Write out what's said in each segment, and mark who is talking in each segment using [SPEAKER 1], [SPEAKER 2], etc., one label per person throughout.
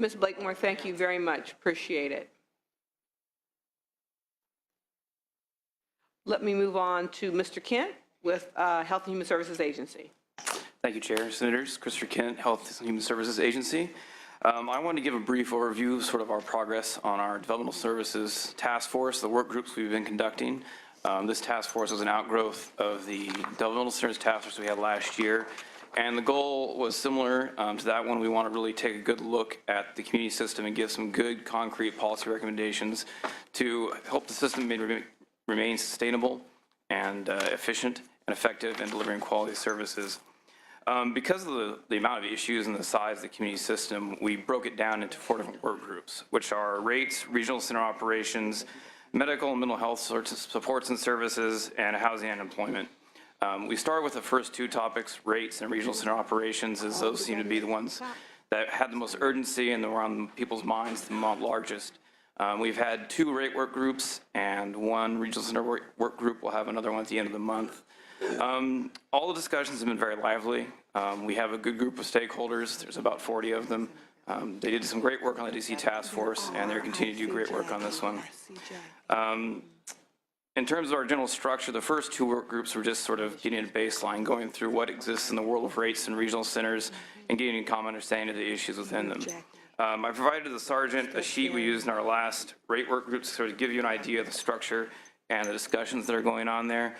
[SPEAKER 1] Ms. Blakemore, thank you very much. Appreciate it. Let me move on to Mr. Kent with Health and Human Services Agency.
[SPEAKER 2] Thank you, Chair. Senators, Christopher Kent, Health and Human Services Agency. I want to give a brief overview of sort of our progress on our developmental services task force, the work groups we've been conducting. This task force was an outgrowth of the developmental services task force we had last year. And the goal was similar to that one. We want to really take a good look at the community system and give some good concrete policy recommendations to help the system remain sustainable and efficient and effective in delivering quality services. Because of the amount of issues and the size of the community system, we broke it down into 4 different work groups, which are rates, regional center operations, medical and mental health supports and services, and housing and employment. We started with the first 2 topics, rates and regional center operations, as those seem to be the ones that had the most urgency and were on people's minds the largest. We've had 2 rate work groups and 1 regional center work group. We'll have another one at the end of the month. All the discussions have been very lively. We have a good group of stakeholders. There's about 40 of them. They did some great work on the DC task force, and they're continuing to do great work on this one. In terms of our general structure, the first 2 work groups were just sort of getting a baseline, going through what exists in the world of rates and regional centers and getting a common understanding of the issues within them. I provided the Sergeant a sheet we used in our last rate work group to sort of give you an idea of the structure and the discussions that are going on there.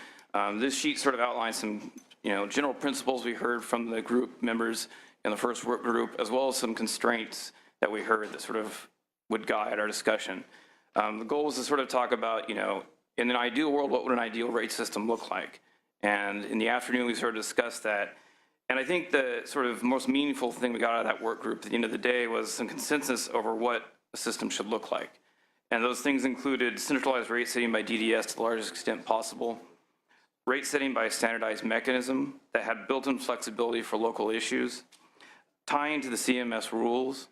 [SPEAKER 2] This sheet sort of outlines some, general principles we heard from the group members in the first work group, as well as some constraints that we heard that sort of would guide our discussion. The goal was to sort of talk about, in an ideal world, what would an ideal rate system look like? And in the afternoon, we sort of discussed that. And I think the sort of most meaningful thing we got out of that work group at the end of the day was some consensus over what a system should look like. And those things included centralized rate setting by DDS to the largest extent possible, rate setting by a standardized mechanism that had built-in flexibility for local issues, tying to the CMS rules,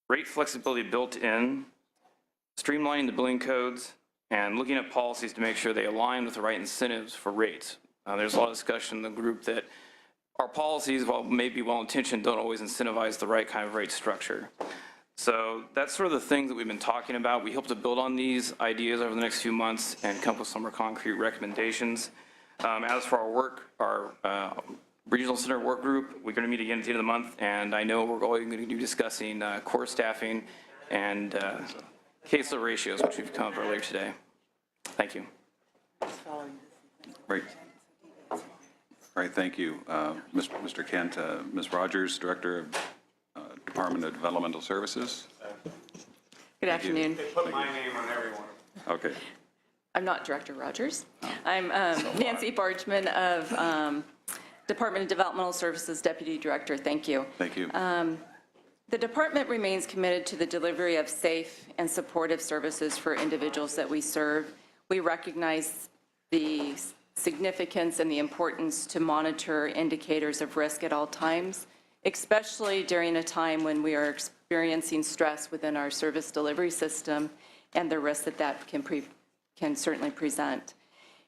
[SPEAKER 2] rate flexibility built in, streamlining the billing codes, and looking at policies to make sure they align with the right incentives for rates. There's a lot of discussion in the group that our policies, while maybe well-intentioned, don't always incentivize the right kind of rate structure. So that's sort of the things that we've been talking about. We hope to build on these ideas over the next few months and come up with some more concrete recommendations. As for our work, our regional center work group, we're going to meet again at the end of the month, and I know we're going to be discussing core staffing and caseload ratios, which we've come up earlier today. Thank you.
[SPEAKER 3] Great. All right, thank you, Mr. Kent. Ms. Rogers, Director of Department of Developmental Services.
[SPEAKER 4] Good afternoon.
[SPEAKER 5] They put my name on every one.
[SPEAKER 3] Okay.
[SPEAKER 4] I'm not Director Rogers. I'm Nancy Bargman of Department of Developmental Services Deputy Director. Thank you.
[SPEAKER 3] Thank you.
[SPEAKER 4] The department remains committed to the delivery of safe and supportive services for individuals that we serve. We recognize the significance and the importance to monitor indicators of risk at all times, especially during a time when we are experiencing stress within our service delivery system and the risk that can certainly present.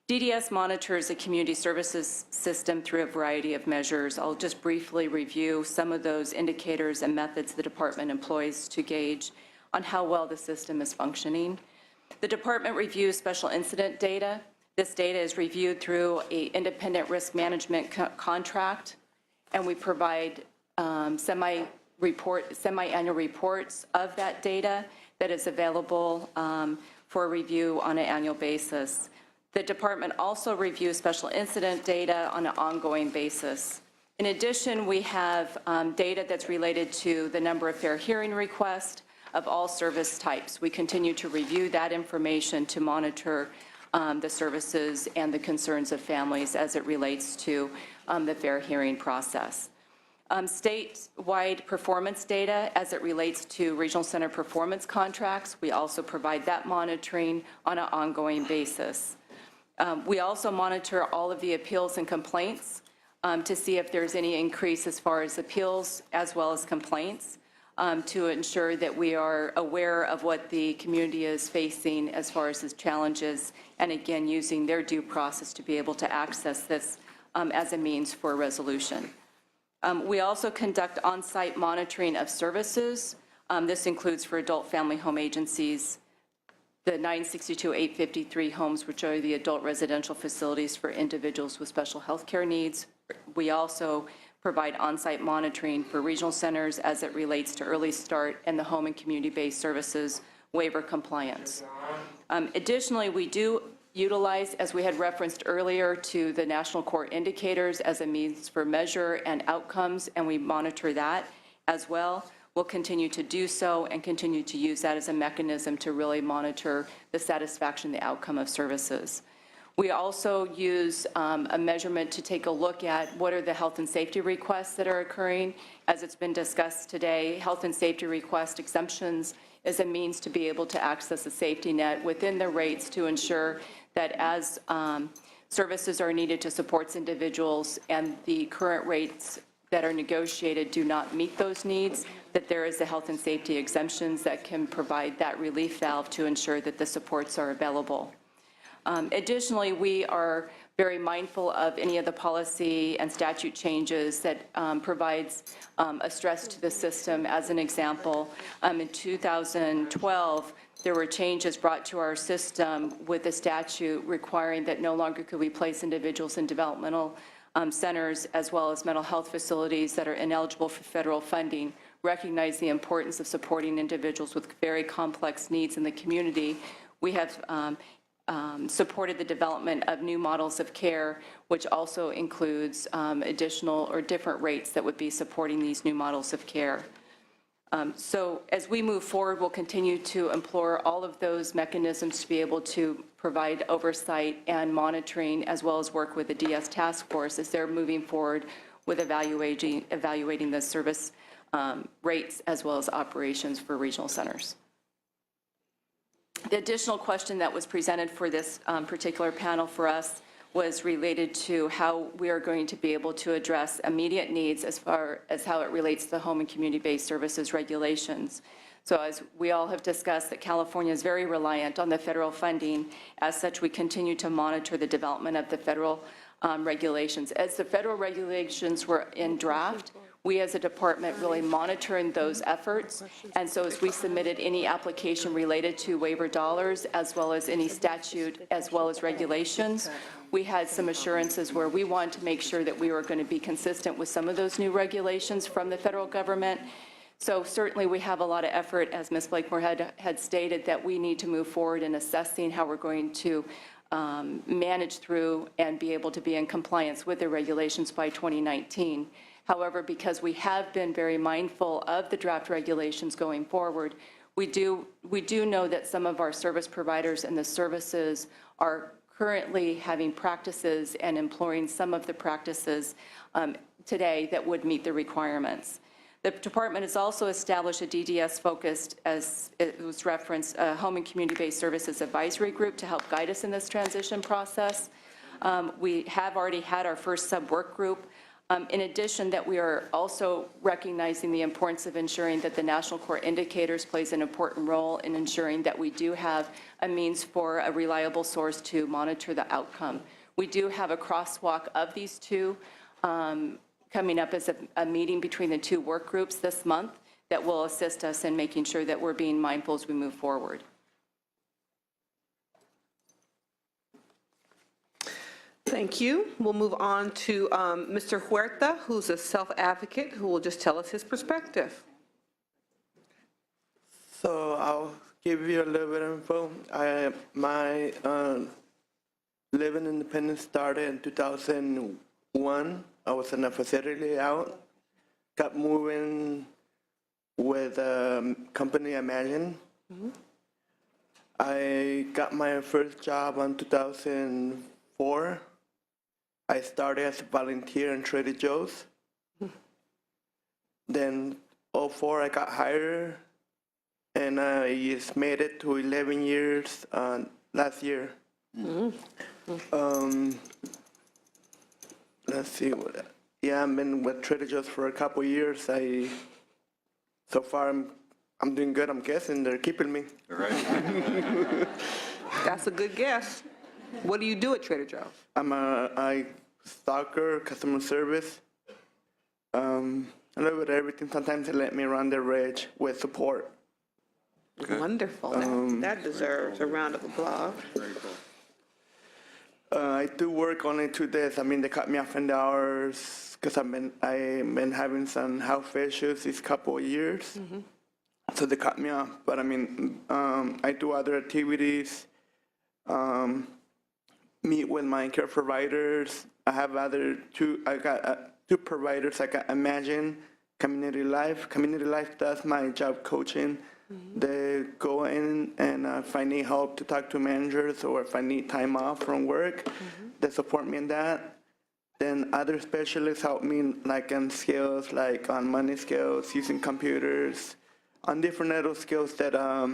[SPEAKER 4] DDS monitors the community services system through a variety of measures. I'll just briefly review some of those indicators and methods the department employs to gauge on how well the system is functioning. The department reviews special incident data. This data is reviewed through an independent risk management contract, and we provide semi-annual reports of that data that is available for review on an annual basis. The department also reviews special incident data on an ongoing basis. In addition, we have data that's related to the number of fair hearing requests of all service types. We continue to review that information to monitor the services and the concerns of families as it relates to the fair hearing process. Statewide performance data as it relates to regional center performance contracts, we also provide that monitoring on an ongoing basis. We also monitor all of the appeals and complaints to see if there's any increase as far as appeals as well as complaints to ensure that we are aware of what the community is facing as far as its challenges, and again, using their due process to be able to access this as a means for resolution. We also conduct on-site monitoring of services. This includes for adult family home agencies, the 962-853 homes, which are the adult residential facilities for individuals with special health care needs. We also provide on-site monitoring for regional centers as it relates to early start and the home and community-based services waiver compliance. Additionally, we do utilize, as we had referenced earlier, to the national core indicators as a means for measure and outcomes, and we monitor that as well. We'll continue to do so and continue to use that as a mechanism to really monitor the satisfaction, the outcome of services. We also use a measurement to take a look at what are the health and safety requests that are occurring. As it's been discussed today, health and safety request exemptions is a means to be able to access a safety net within the rates to ensure that as services are needed to support individuals and the current rates that are negotiated do not meet those needs, that there is a health and safety exemptions that can provide that relief valve to ensure that the supports are available. Additionally, we are very mindful of any of the policy and statute changes that provides a stress to the system. As an example, in 2012, there were changes brought to our system with the statute requiring that no longer could we place individuals in developmental centers as well as mental health facilities that are ineligible for federal funding. Recognize the importance of supporting individuals with very complex needs in the community. We have supported the development of new models of care, which also includes additional or different rates that would be supporting these new models of care. So as we move forward, we'll continue to implore all of those mechanisms to be able to provide oversight and monitoring, as well as work with the DS task force as they're moving forward with evaluating the service rates as well as operations for regional centers. The additional question that was presented for this particular panel for us was related to how we are going to be able to address immediate needs as far as how it relates to the home and community-based services regulations. So as we all have discussed, that California is very reliant on the federal funding. As such, we continue to monitor the development of the federal regulations. As the federal regulations were in draft, we as a department really monitoring those efforts. And so as we submitted any application related to waiver dollars, as well as any statute, as well as regulations, we had some assurances where we wanted to make sure that we were going to be consistent with some of those new regulations from the federal government. So certainly we have a lot of effort, as Ms. Blakemore had stated, that we need to move forward in assessing how we're going to manage through and be able to be in compliance with the regulations by 2019. However, because we have been very mindful of the draft regulations going forward, we do know that some of our service providers and the services are currently having practices and employing some of the practices today that would meet the requirements. The department has also established a DDS-focused, as it was referenced, Home and Community-Based Services Advisory Group to help guide us in this transition process. We have already had our first sub-work group. In addition, that we are also recognizing the importance of ensuring that the national core indicators plays an important role in ensuring that we do have a means for a reliable source to monitor the outcome. We do have a crosswalk of these two coming up as a meeting between the two work groups this month that will assist us in making sure that we're being mindful as we move forward.
[SPEAKER 1] Thank you. We'll move on to Mr. Huerta, who's a self-advocate, who will just tell us his perspective.
[SPEAKER 5] So I'll give you a little bit of info. My living independence started in 2001. I was in a facility out, got moving with a company Imagine. I got my first job in 2004. I started as a volunteer in Trader Joe's. Then 2004 I got hired, and I just made it to 11 years last year. Let's see. Yeah, I've been with Trader Joe's for a couple of years. So far I'm doing good. I'm guessing they're keeping me.
[SPEAKER 3] All right.
[SPEAKER 1] That's a good guess. What do you do at Trader Joe's?
[SPEAKER 5] I'm a stalker, customer service. a little bit of everything. Sometimes they let me run the ridge with support.
[SPEAKER 1] Wonderful. That deserves a round of applause.
[SPEAKER 5] I do work only 2 days. I mean, they cut me off in the hours because I've been having some health issues these couple of years. So they cut me off. But I mean, I do other activities, meet with my care providers. I have I got 2 providers. I got Imagine, Community Life. Community Life does my job coaching. They go in and if I need help to talk to managers or if I need time off from work, they support me in that. Then other specialists help me like on skills, like on money skills, using computers, on different little skills that I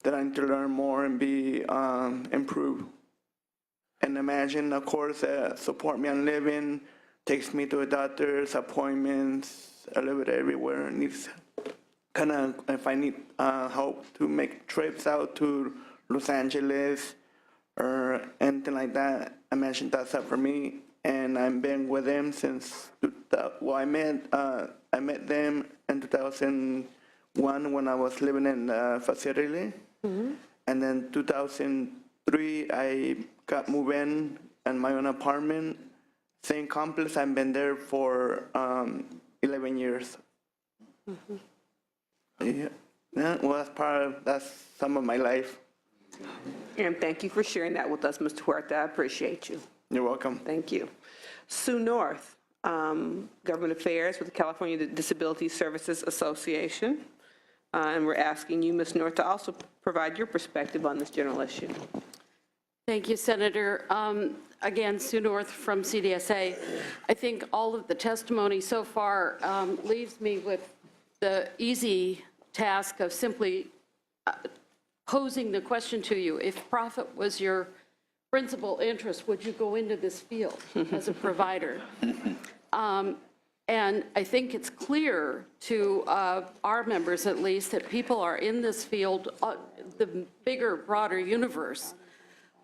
[SPEAKER 5] need to learn more and be improve. And Imagine, of course, support me on living, takes me to a doctor's appointments, a little bit everywhere. Needs kind of, if I need help to make trips out to Los Angeles or anything like that, Imagine does that for me. And I've been with them since, I met them in 2001 when I was living in the facility. And then 2003, I got moved in my own apartment. Same complex, I've been there for 11 years. Yeah, well, that's some of my life.
[SPEAKER 1] And thank you for sharing that with us, Mr. Huerta. I appreciate you.
[SPEAKER 5] You're welcome.
[SPEAKER 1] Thank you. Sue North, Government Affairs with the California Disability Services Association. And we're asking you, Ms. North, to also provide your perspective on this general issue.
[SPEAKER 6] Thank you, Senator. Again, Sue North from CDSA. I think all of the testimony so far leaves me with the easy task of simply posing the question to you. If profit was your principal interest, would you go into this field as a provider? And I think it's clear to our members, at least, that people are in this field, the bigger, broader universe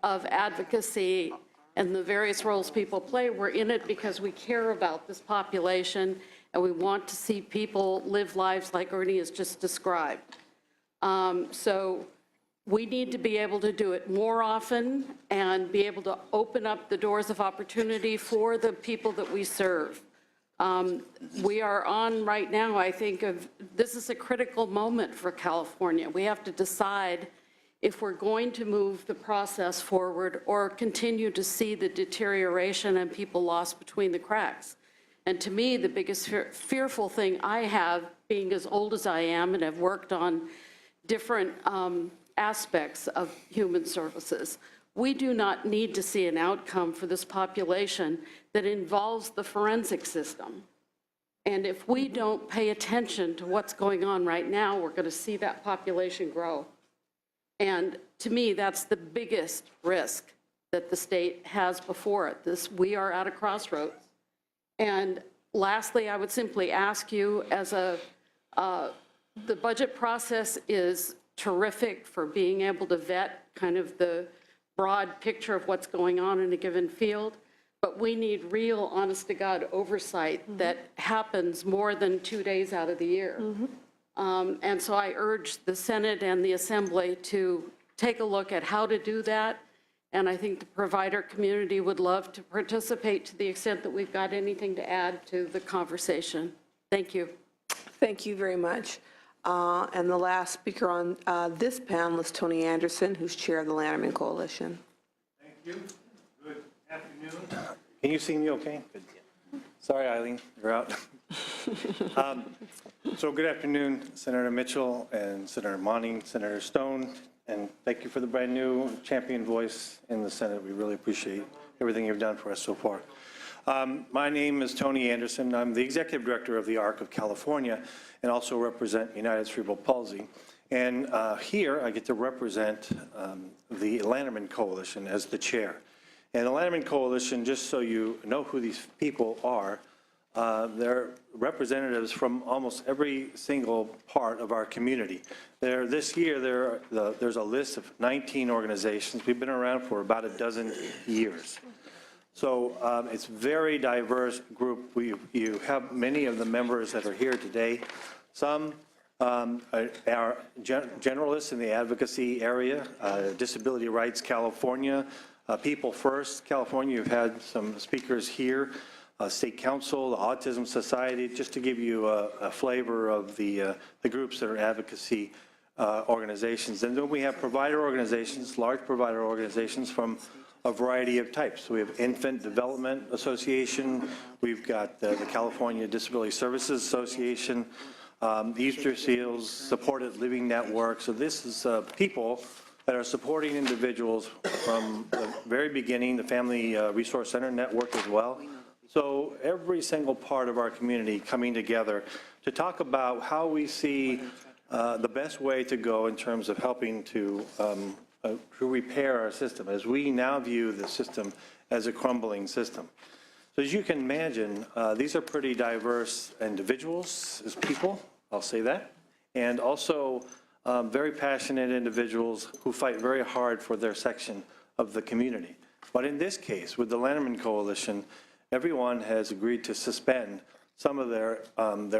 [SPEAKER 6] of advocacy and the various roles people play. We're in it because we care about this population and we want to see people live lives like Ernie has just described. So we need to be able to do it more often and be able to open up the doors of opportunity for the people that we serve. We are on right now, I think, this is a critical moment for California. We have to decide if we're going to move the process forward or continue to see the deterioration and people lost between the cracks. And to me, the biggest fearful thing I have, being as old as I am and have worked on different aspects of human services, we do not need to see an outcome for this population that involves the forensic system. And if we don't pay attention to what's going on right now, we're going to see that population grow. And to me, that's the biggest risk that the state has before it. We are at a crossroads. And lastly, I would simply ask you, as the budget process is terrific for being able to vet kind of the broad picture of what's going on in a given field, but we need real, honest-to-God oversight that happens more than 2 days out of the year. And so I urge the Senate and the Assembly to take a look at how to do that. And I think the provider community would love to participate to the extent that we've got anything to add to the conversation. Thank you.
[SPEAKER 1] Thank you very much. And the last speaker on this panel is Tony Anderson, who's chair of the Lanterman Coalition.
[SPEAKER 7] Thank you. Good afternoon. Can you see me okay? Good. Sorry, Eileen, you're out. So good afternoon, Senator Mitchell and Senator Monning, Senator Stone, and thank you for the brand new champion voice in the Senate. We really appreciate everything you've done for us so far. My name is Tony Anderson. I'm the executive director of the ARC of California and also represent United Cerebral Palsy. And here I get to represent the Lanterman Coalition as the chair. And the Lanterman Coalition, just so you know who these people are, they're representatives from almost every single part of our community. This year, there's a list of 19 organizations. We've been around for about a dozen years. So it's very diverse group. You have many of the members that are here today. Some are generalists in the advocacy area, Disability Rights California, People First California. You've had some speakers here, State Council, the Autism Society, just to give you a flavor of the groups that are advocacy organizations. And then we have provider organizations, large provider organizations from a variety of types. So we have Infant Development Association, we've got the California Disability Services Association, Easter Seals, Supported Living Network. So this is people that are supporting individuals from the very beginning, the Family Resource Center Network as well. So every single part of our community coming together to talk about how we see the best way to go in terms of helping to repair our system, as we now view the system as a crumbling system. So as you can imagine, these are pretty diverse individuals as people, I'll say that, and also very passionate individuals who fight very hard for their section of the community. But in this case, with the Lanterman Coalition, everyone has agreed to suspend some of their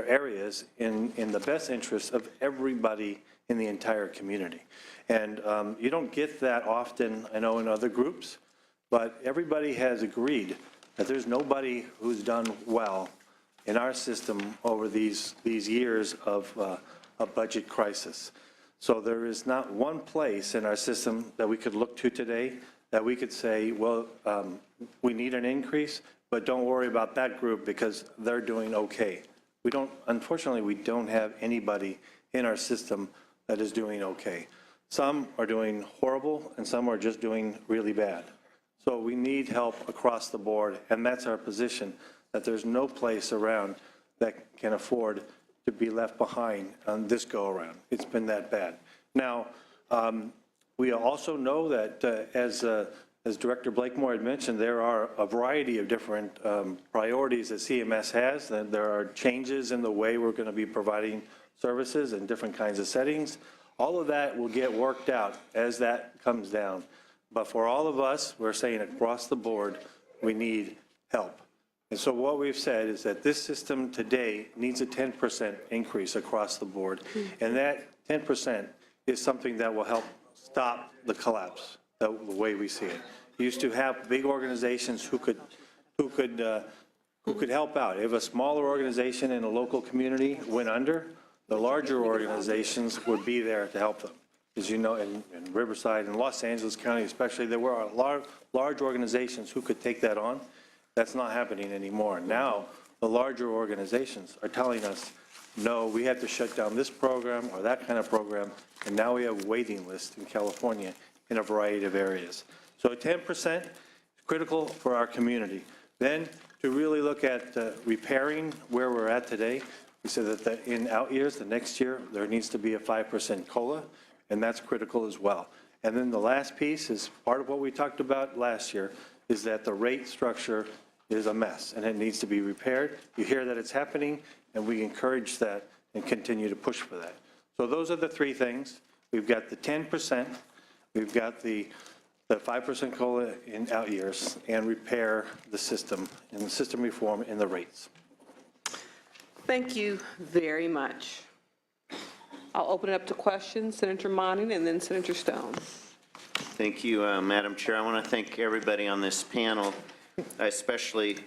[SPEAKER 7] areas in the best interest of everybody in the entire community. And you don't get that often, I know, in other groups, but everybody has agreed that there's nobody who's done well in our system over these years of a budget crisis. So there is not one place in our system that we could look to today that we could say, well, we need an increase, but don't worry about that group because they're doing okay. We don't, unfortunately, we don't have anybody in our system that is doing okay. Some are doing horrible and some are just doing really bad. So we need help across the board, and that's our position, that there's no place around that can afford to be left behind on this go-around. It's been that bad. Now, we also know that as Director Blakemore had mentioned, there are a variety of different priorities that CMS has, and there are changes in the way we're going to be providing services in different kinds of settings. All of that will get worked out as that comes down. But for all of us, we're saying across the board, we need help. And so what we've said is that this system today needs a 10% increase across the board. And that 10% is something that will help stop the collapse, the way we see it. You used to have big organizations who could help out. If a smaller organization in a local community went under, the larger organizations would be there to help them. As you know, in Riverside and Los Angeles County especially, there were large organizations who could take that on. That's not happening anymore. Now, the larger organizations are telling us, no, we have to shut down this program or that kind of program, and now we have waiting lists in California in a variety of areas. So 10% is critical for our community. Then to really look at repairing where we're at today, we said that in out years, the next year, there needs to be a 5% COLA, and that's critical as well. And then the last piece is part of what we talked about last year, is that the rate structure is a mess and it needs to be repaired. You hear that it's happening, and we encourage that and continue to push for that. So those are the three things. We've got the 10%, we've got the 5% COLA in out years, and repair the system, and the system reform in the rates.
[SPEAKER 1] Thank you very much. I'll open it up to questions, Senator Monning and then Senator Stone.
[SPEAKER 8] Thank you, Madam Chair. I want to thank everybody on this panel. I especially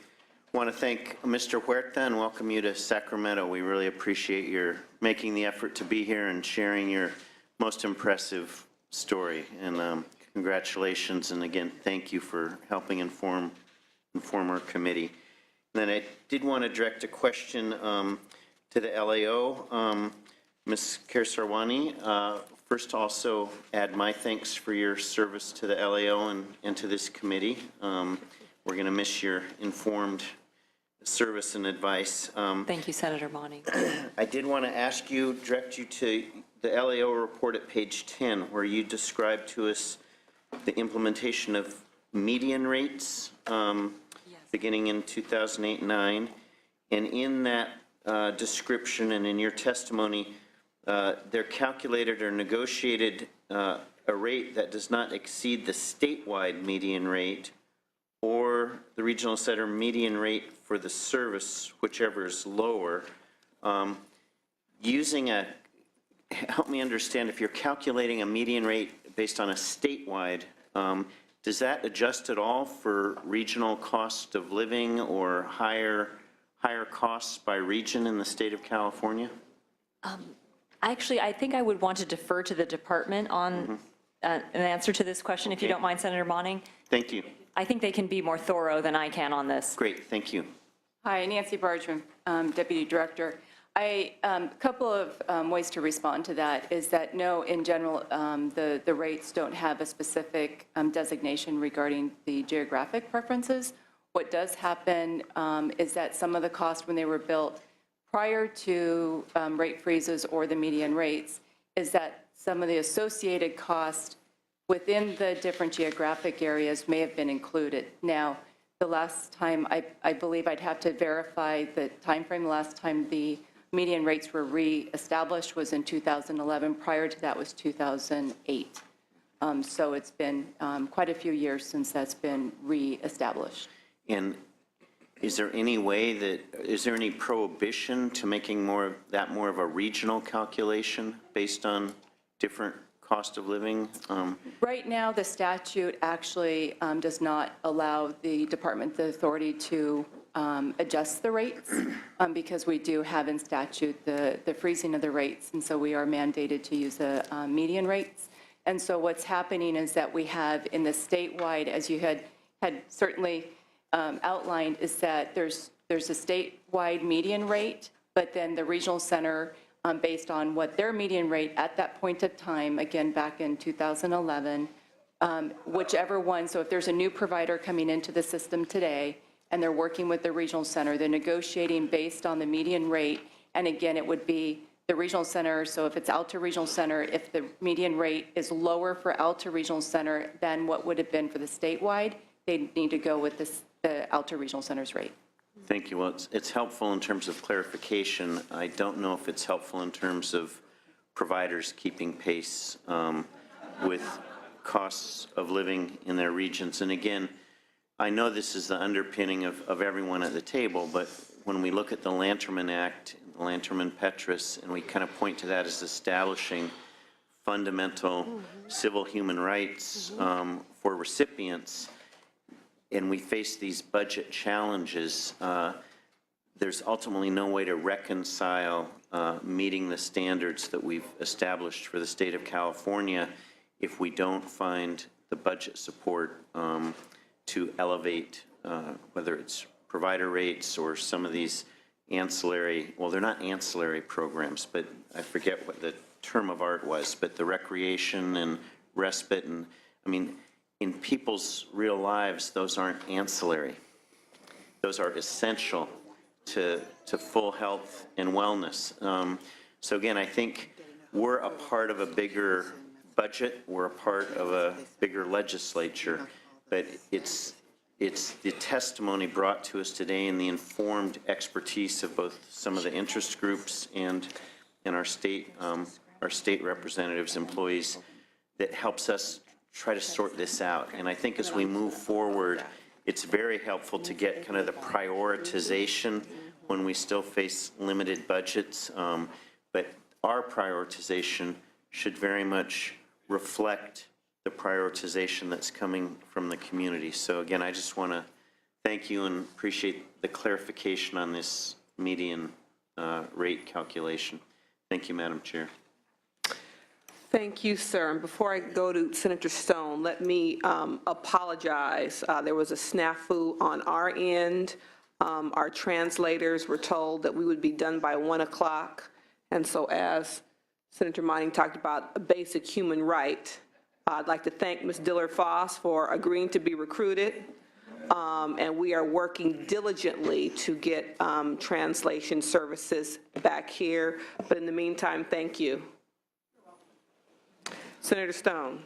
[SPEAKER 8] want to thank Mr. Huerta and welcome you to Sacramento. We really appreciate your making the effort to be here and sharing your most impressive story. And congratulations, and again, thank you for helping inform our committee. And then I did want to direct a question to the LAO. Ms. Kersarwani, first also add my thanks for your service to the LAO and to this committee. We're going to miss your informed service and advice.
[SPEAKER 9] Thank you, Senator Monning.
[SPEAKER 8] I did want to ask you, direct you to the LAO report at page 10, where you described to us the implementation of median rates beginning in 2008-9. And in that description and in your testimony, they're calculated or negotiated a rate that does not exceed the statewide median rate or the regional center median rate for the service, whichever is lower. Help me understand, if you're calculating a median rate based on a statewide, does that adjust at all for regional cost of living or higher costs by region in the state of California?
[SPEAKER 9] Actually, I think I would want to defer to the department on an answer to this question, if you
[SPEAKER 8] Okay.
[SPEAKER 9] don't mind, Senator Monning.
[SPEAKER 8] Thank you.
[SPEAKER 9] I think they can be more thorough than I can on this.
[SPEAKER 8] Great, thank you.
[SPEAKER 4] Hi, Nancy Bargeman, Deputy Director. A couple of ways to respond to that is that, no, in general, the rates don't have a specific designation regarding the geographic preferences. What does happen is that some of the costs when they were built prior to rate freezes or the median rates is that some of the associated costs within the different geographic areas may have been included. Now, the last time, I believe I'd have to verify the timeframe, the last time the median rates were reestablished was in 2011. Prior to that was 2008. So it's been quite a few years since that's been reestablished.
[SPEAKER 8] And is there any prohibition to making more of a regional calculation based on different cost of living?
[SPEAKER 4] Right now, the statute actually does not allow the department the authority to adjust the rates because we do have in statute the freezing of the rates, and so we are mandated to use the median rates. And so what's happening is that we have in the statewide, as you had certainly outlined, is that there's a statewide median rate, but then the regional center, based on what their median rate at that point of time, again, back in 2011, whichever one, so if there's a new provider coming into the system today and they're working with the regional center, they're negotiating based on the median rate, and again, it would be the regional center, so if it's Alta Regional Center, if the median rate is lower for Alta Regional Center than what would have been for the statewide, they need to go with the Alta Regional Center's rate.
[SPEAKER 8] Thank you. Well, it's helpful in terms of clarification. I don't know if it's helpful in terms of providers keeping pace with costs of living in their regions. And again, I know this is the underpinning of everyone at the table, but when we look at the Lanterman Act, the Lanterman-Petrus, and we kind of point to that as establishing fundamental civil human rights for recipients, and we face these budget challenges, there's ultimately no way to reconcile meeting the standards that we've established for the state of California if we don't find the budget support to elevate, whether it's provider rates or some of these ancillary, well, they're not ancillary programs, but I forget what the term of art was, but the recreation and respite, and I mean, in people's real lives, those aren't ancillary. Those are essential to full health and wellness. So again, I think we're a part of a bigger budget, we're a part of a bigger legislature, but it's the testimony brought to us today and the informed expertise of both some of the interest groups and our state representatives, employees, that helps us try to sort this out. And I think as we move forward, it's very helpful to get kind of the prioritization when we still face limited budgets. But our prioritization should very much reflect the prioritization that's coming from the community. So again, I just want to thank you and appreciate the clarification on this median rate calculation. Thank you, Madam Chair.
[SPEAKER 1] Thank you, sir. And before I go to Senator Stone, let me apologize. There was a snafu on our end. Our translators were told that we would be done by 1 o'clock. And so as Senator Mining talked about a basic human right, I'd like to thank Ms. Dillard-Foss for agreeing to be recruited. And we are working diligently to get translation services back here. But in the meantime, thank you. Senator Stone.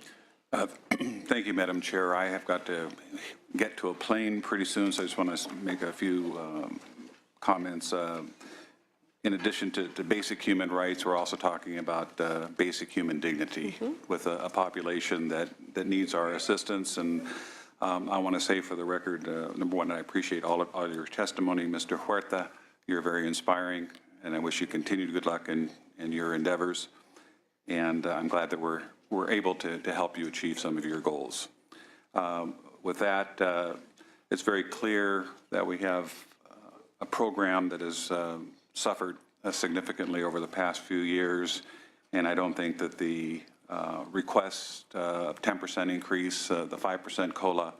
[SPEAKER 3] Thank you, Madam Chair. I have got to get to a plane pretty soon, so I just want to make a few comments. In addition to basic human rights, we're also talking about basic human dignity with a population that needs our assistance. And I want to say for the record, number one, I appreciate all your testimony. Mr. Huerta, you're very inspiring, and I wish you continued good luck in your endeavors. And I'm glad that we're able to help you achieve some of your goals. With that, it's very clear that we have a program that has suffered significantly over the past few years, and I don't think that the request of 10% increase, the 5% COLA,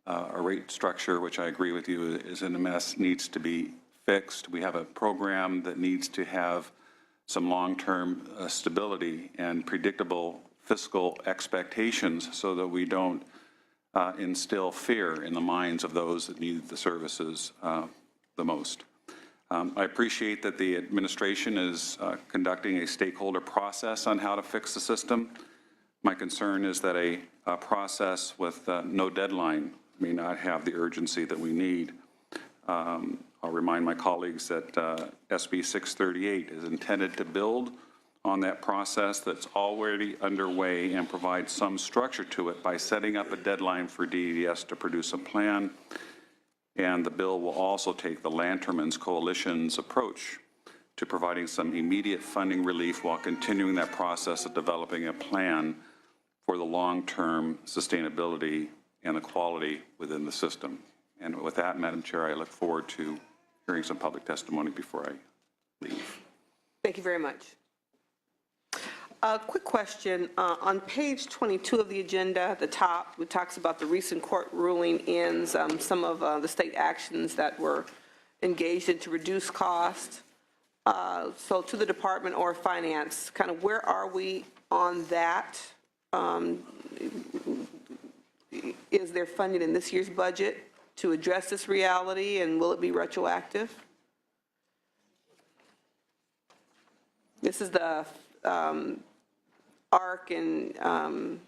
[SPEAKER 3] a rate structure, which I agree with you is in a mess, needs to be fixed. We have a program that needs to have some long-term stability and predictable fiscal expectations so that we don't instill fear in the minds of those that need the services the most. I appreciate that the administration is conducting a stakeholder process on how to fix the system. My concern is that a process with no deadline may not have the urgency that we need. I'll remind my colleagues that SB 638 is intended to build on that process that's already underway and provide some structure to it by setting up a deadline for DES to produce a plan. And the bill will also take the Lanterman's Coalition's approach to providing some immediate funding relief while continuing that process of developing a plan for the long-term sustainability and the quality within the system. And with that, Madam Chair, I look forward to hearing some public testimony before I leave.
[SPEAKER 1] Thank you very much. A quick question. On page 22 of the agenda at the top, it talks about the recent court ruling ends some of the state actions that were engaged in to reduce cost. So to the department or finance, kind of where are we on that? Is there funding in this year's budget to address this reality, and will it be retroactive? This is the ARC and,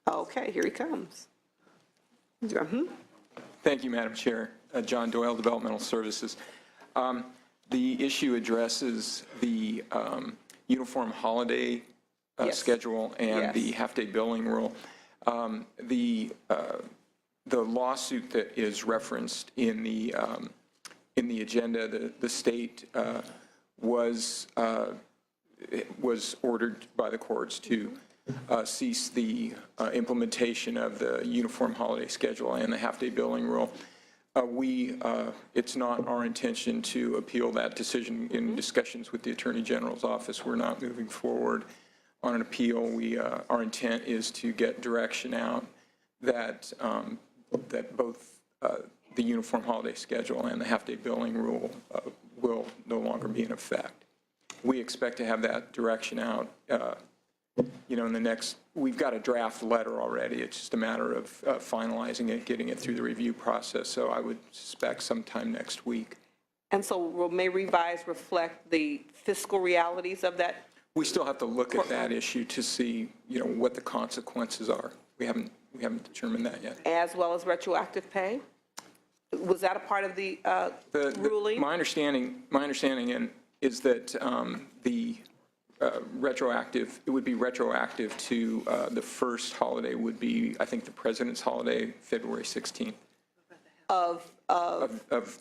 [SPEAKER 1] okay, here he comes.
[SPEAKER 10] Thank you, Madam Chair. John Doyle, Developmental Services. The issue addresses the uniform holiday
[SPEAKER 1] Yes.
[SPEAKER 10] schedule and
[SPEAKER 1] Yes.
[SPEAKER 10] the half-day billing rule. The lawsuit that is referenced in the agenda, the state was ordered by the courts to cease the implementation of the uniform holiday schedule and the half-day billing rule. It's not our intention to appeal that decision. In discussions with the Attorney General's office, we're not moving forward on an appeal. Our intent is to get direction out that both the uniform holiday schedule and the half-day billing rule will no longer be in effect. We expect to have that direction out, in the next, we've got a draft letter already. It's just a matter of finalizing it, getting it through the review process. So I would suspect sometime next week.
[SPEAKER 1] And so may revise reflect the fiscal realities of that?
[SPEAKER 10] We still have to look at that issue to see, what the consequences are. We haven't determined that yet.
[SPEAKER 1] As well as retroactive pay? Was that a part of the ruling?
[SPEAKER 10] My understanding is that the retroactive, it would be retroactive to the first holiday would be, I think, the President's holiday, February 16th.
[SPEAKER 1] Of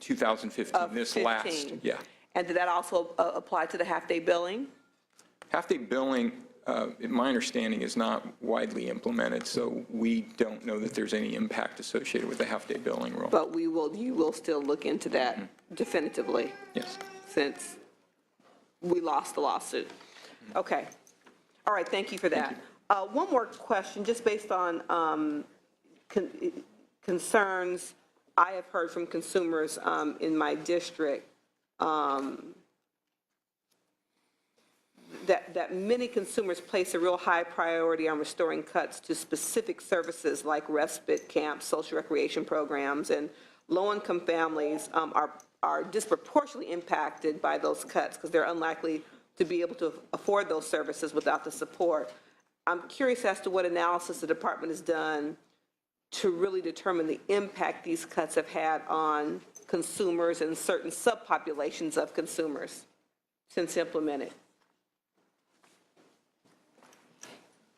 [SPEAKER 10] 2015,
[SPEAKER 1] of
[SPEAKER 10] this
[SPEAKER 1] 15.
[SPEAKER 10] last, yeah.
[SPEAKER 1] And did that also apply to the half-day billing?
[SPEAKER 10] Half-day billing, my understanding, is not widely implemented, so we don't know that there's any impact associated with the half-day billing rule.
[SPEAKER 1] But you will still look into that definitively?
[SPEAKER 10] Yes.
[SPEAKER 1] Since we lost the lawsuit. Okay. All right, thank you for that. One more question, just based on concerns I have heard from consumers in my district, that many consumers place a real high priority on restoring cuts to specific services like respite camps, social recreation programs, and low-income families are disproportionately impacted by those cuts because they're unlikely to be able to afford those services without the support. I'm curious as to what analysis the department has done to really determine the impact these cuts have had on consumers and certain subpopulations of consumers since implemented.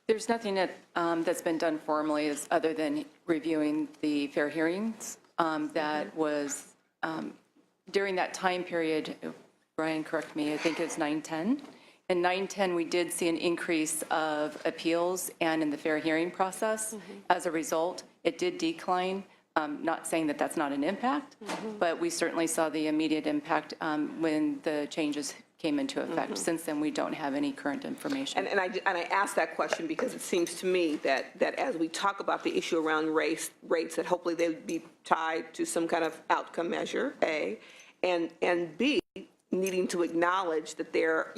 [SPEAKER 4] There's nothing that's been done formally other than reviewing the fair hearings. That was during that time period, Brian, correct me, I think it's 9/10. In 9/10, we did see an increase of appeals and in the fair hearing process. As a result, it did decline. Not saying that that's not an impact, but we certainly saw the immediate impact when the changes came into effect. Since then, we don't have any current information.
[SPEAKER 1] And I asked that question because it seems to me that as we talk about the issue around rates, that hopefully they would be tied to some kind of outcome measure, A, and B, needing to acknowledge that there,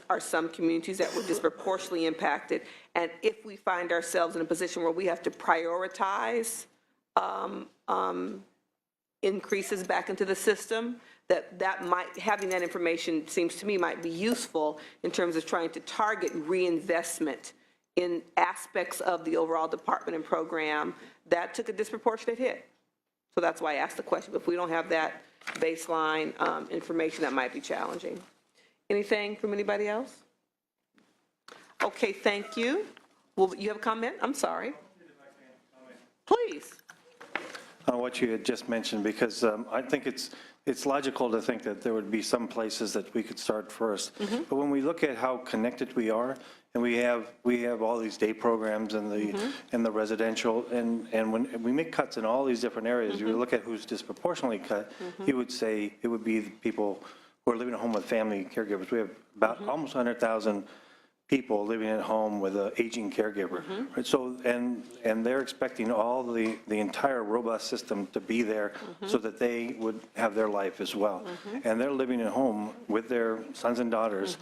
[SPEAKER 1] are some communities that were disproportionately impacted. And if we find ourselves in a position where we have to prioritize increases back into the system, that might, having that information seems to me might be useful in terms of trying to target reinvestment in aspects of the overall department and program that took a disproportionate hit. So that's why I asked the question. If we don't have that baseline information, that might be challenging. Anything from anybody else? Okay, thank you. Well, you have a comment? I'm sorry. Please.
[SPEAKER 7] On what you had just mentioned, because I think it's logical to think that there would be some places that we could start first. But when we look at how connected we are, and we have all these day programs and the residential, and when we make cuts in all these different areas, you look at who's disproportionately cut, you would say it would be the people who are living at home with family caregivers. We have about almost 100,000 people living at home with an aging caregiver. Right? So, and they're expecting all the entire robust system to be there so that they would have their life as well. And they're living at home with their sons and daughters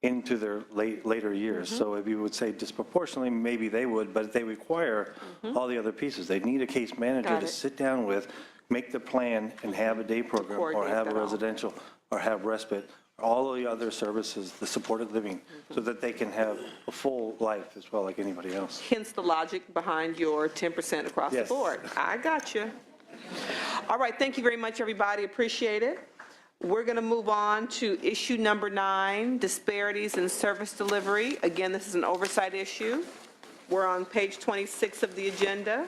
[SPEAKER 7] into their later years. So if you would say disproportionately, maybe they would, but they require all the other pieces. They need a case manager to sit down with, make the plan, and have a day program, or have a residential, or have respite, all the other services, the supported living, so that they can have a full life as well like anybody else.
[SPEAKER 1] Hence the logic behind your 10% across the board. I got you. All right, thank you very much, everybody. Appreciate it. We're going to move on to issue number 9, disparities in service delivery. Again, this is an oversight issue. We're on page 26 of the agenda.